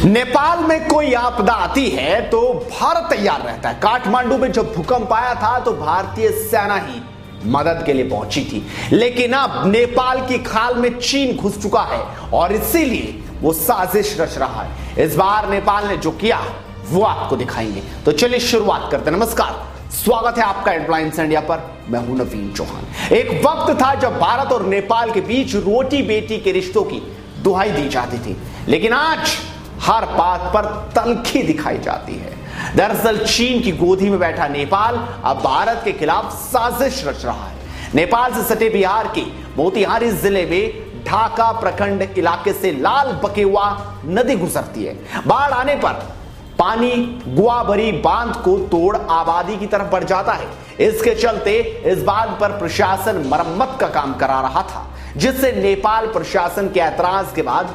नेपाल में कोई आपदा आती है तो भारत तैयार रहता है। काठमांडू में जब भूकंप आया था तो भारतीय सेना ही मदद के लिए पहुंची थी, लेकिन अब नेपाल की खाल में चीन घुस चुका है और इसीलिए वो साजिश रच रहा है। इस बार नेपाल ने जो किया वो आपको दिखाएंगे, तो चलिए शुरुआत करते हैं। नमस्कार, स्वागत है आपका हेडलाइंस इंडिया पर। मैं हूं नवीन चौहान। एक वक्त था जब भारत और नेपाल के बीच रोटी बेटी के रिश्तों की दुहाई दी जाती थी, लेकिन आज हर बात पर तल्खी दिखाई जाती है। दरअसल चीन की गोदी में बैठा नेपाल अब भारत के खिलाफ साजिश रच रहा है। नेपाल से सटे बिहार के मोतिहारी जिले में ढाका प्रखंड इलाके से लाल बकेवा नदी गुजरती है। बाढ़ आने पर पानी गुआबरी बांध को तोड़ आबादी की तरफ बढ़ जाता है। इसके चलते इस बांध पर प्रशासन मरम्मत का काम करा रहा था, जिससे नेपाल प्रशासन के ऐतराज के बाद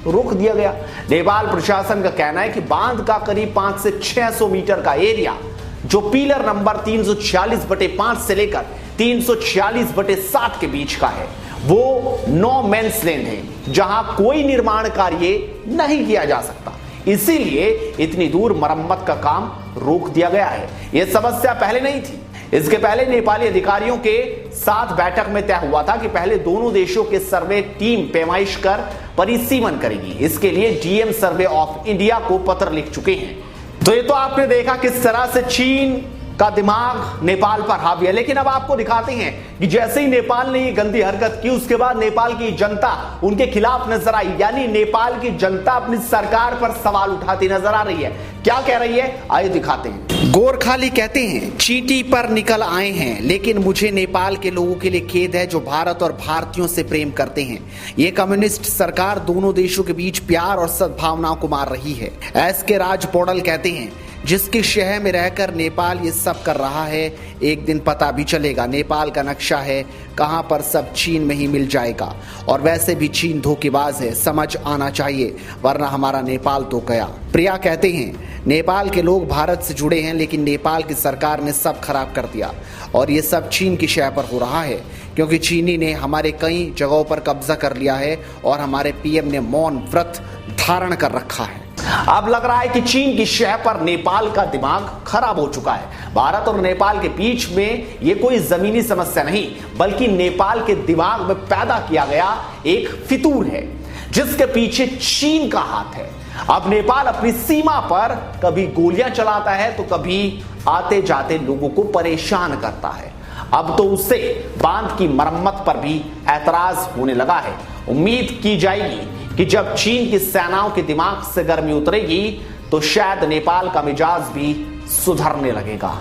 रोक दिया गया। नेपाल प्रशासन का कहना है कि बांध का करीब 5 से 600 मीटर का एरिया, जो पिलर नंबर 346/5 से लेकर 346/7 के बीच का है, वो नो मैंस लैंड है, जहां कोई निर्माण कार्य नहीं किया जा सकता। इसीलिए इतनी दूर मरम्मत का काम रोक दिया गया है। यह समस्या पहले नहीं थी। इसके पहले नेपाली अधिकारियों के साथ बैठक में तय हुआ था कि पहले दोनों देशों के सर्वे टीम पैमाइश कर परिसीमन करेगी। इसके लिए डीएम सर्वे ऑफ इंडिया को पत्र लिख चुके हैं। तो ये तो आपने देखा किस तरह से चीन का दिमाग नेपाल पर हावी है, लेकिन अब आपको दिखाते हैं कि जैसे ही नेपाल ने ये गंदी हरकत की, उसके बाद नेपाल की जनता उनके खिलाफ नजर आई। यानी नेपाल की जनता अपनी सरकार पर सवाल उठाती नजर आ रही है। क्या कह रही है, आइए दिखाते हैं। गोरखाली कहते हैं, चींटी पर निकल आए हैं, लेकिन मुझे नेपाल के लोगों के लिए खेद है जो भारत और भारतीयों से प्रेम करते हैं। ये कम्युनिस्ट सरकार दोनों देशों के बीच प्यार और सद्भावनाओं को मार रही है। एसके राज पौडल कहते हैं, जिसके शहर में रहकर नेपाल ये सब कर रहा है, एक दिन पता भी चलेगा। नेपाल का नक्शा है, कहां पर सब चीन में ही मिल जाएगा। और वैसे भी चीन धोखेबाज है, समझ आना चाहिए, वरना हमारा नेपाल तो गया। प्रिया कहते हैं, नेपाल के लोग भारत से जुड़े हैं, लेकिन नेपाल की सरकार ने सब खराब कर दिया और ये सब चीन की शह पर हो रहा है, क्योंकि चीनी ने हमारे कई जगहों पर कब्जा कर लिया है और हमारे पीएम ने मौन व्रत धारण कर रखा है। अब लग रहा है कि चीन की शह पर नेपाल का दिमाग खराब हो चुका है। भारत और नेपाल के बीच में ये कोई जमीनी समस्या नहीं, बल्कि नेपाल के दिमाग में पैदा किया गया एक फितूर है, जिसके पीछे चीन का हाथ है। अब नेपाल अपनी सीमा पर कभी गोलियां चलाता है तो कभी आते जाते लोगों को परेशान करता है। अब तो उससे बांध की मरम्मत पर भी ऐतराज होने लगा है। उम्मीद की जाएगी कि जब चीन की सेनाओं के दिमाग से गर्मी उतरेगी तो शायद नेपाल का मिजाज भी सुधरने लगेगा,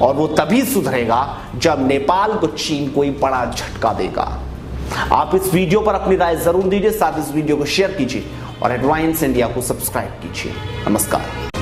और वो तभी सुधरेगा जब नेपाल को चीन कोई बड़ा झटका देगा। आप इस वीडियो पर अपनी राय जरूर दीजिए, साथ इस वीडियो को शेयर कीजिए और हेडलाइंस इंडिया को सब्सक्राइब कीजिए। नमस्कार।